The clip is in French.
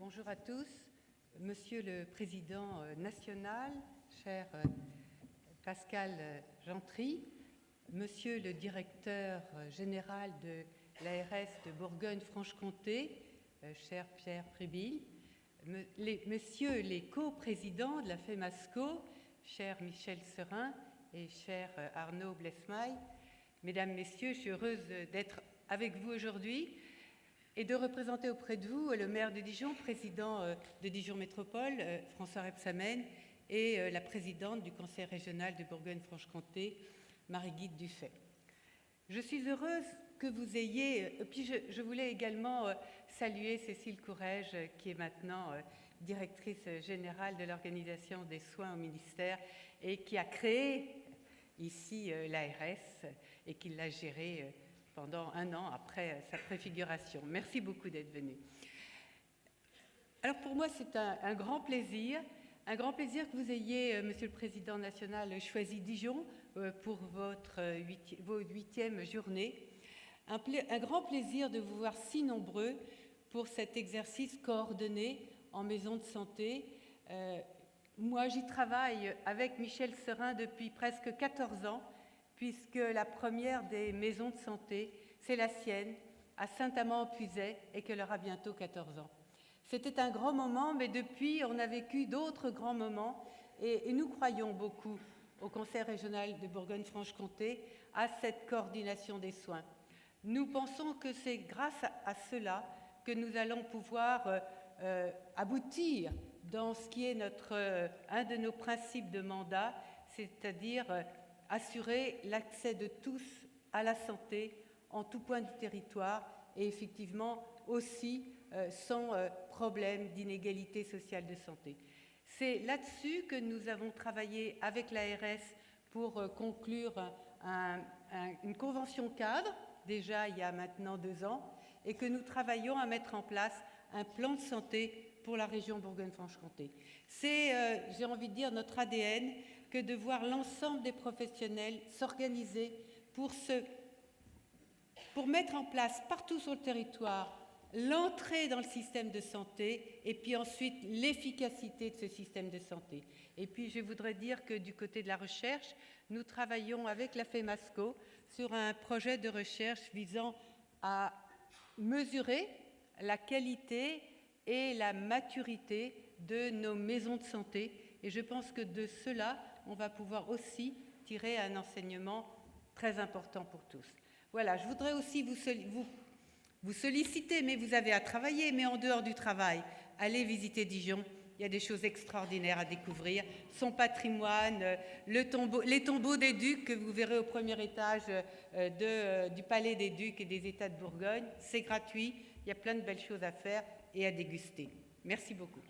Bonjour à tous. Monsieur le Président national, cher Pascal Gentry, Monsieur le Directeur général de l'ARS de Bourgogne-Franche-Comté, cher Pierre Pribille, Messieurs les co-présidents de la FEMASCO, cher Michel Serin et cher Arnaud Blesmail, Mesdames, Messieurs, je suis heureuse d'être avec vous aujourd'hui et de représenter auprès de vous le maire de Dijon, président de Dijon Métropole, François Rebsamen, et la présidente du conseil régional de Bourgogne-Franche-Comté, Marie-Guide Dufay. Je suis heureuse que vous ayez... Puis je voulais également saluer Cécile Courrèges, qui est maintenant directrice générale de l'organisation des soins au ministère et qui a créé ici l'ARS et qui l'a gérée pendant un an après sa préfiguration. Merci beaucoup d'être venu. Alors pour moi, c'est un grand plaisir que vous ayez, Monsieur le Président national, choisi Dijon pour vos 8e journée. Un grand plaisir de vous voir si nombreux pour cet exercice coordonné en maison de santé. Moi, j'y travaille avec Michel Serin depuis presque 14 ans, puisque la première des maisons de santé, c'est la sienne, à Saint-Amand-en-Puisaye, et qu'elle aura bientôt 14 ans. C'était un grand moment, mais depuis, on a vécu d'autres grands moments, et nous croyons beaucoup au Conseil régional de Bourgogne-Franche-Comté, à cette coordination des soins. Nous pensons que c'est grâce à cela que nous allons pouvoir aboutir dans ce qui est un de nos principes de mandat, c'est-à-dire assurer l'accès de tous à la santé en tout point du territoire et effectivement aussi sans problème d'inégalité sociale de santé. C'est là-dessus que nous avons travaillé avec l'ARS pour conclure une convention cadre, déjà il y a maintenant 2 ans, et que nous travaillons à mettre en place un plan de santé pour la région Bourgogne-Franche-Comté. C'est, j'ai envie de dire, notre ADN que de voir l'ensemble des professionnels s'organiser pour mettre en place partout sur le territoire l'entrée dans le système de santé et puis ensuite l'efficacité de ce système de santé. Et puis je voudrais dire que du côté de la recherche, nous travaillons avec la FEMASCO sur un projet de recherche visant à mesurer la qualité et la maturité de nos maisons de santé. Et je pense que de cela, on va pouvoir aussi tirer un enseignement très important pour tous. Voilà, je voudrais aussi vous solliciter, mais vous avez à travailler, mais en dehors du travail, allez visiter Dijon. Il y a des choses extraordinaires à découvrir. Son patrimoine, les tombeaux des ducs que vous verrez au premier étage du Palais des Ducs et des États de Bourgogne. C'est gratuit, il y a plein de belles choses à faire et à déguster. Merci beaucoup.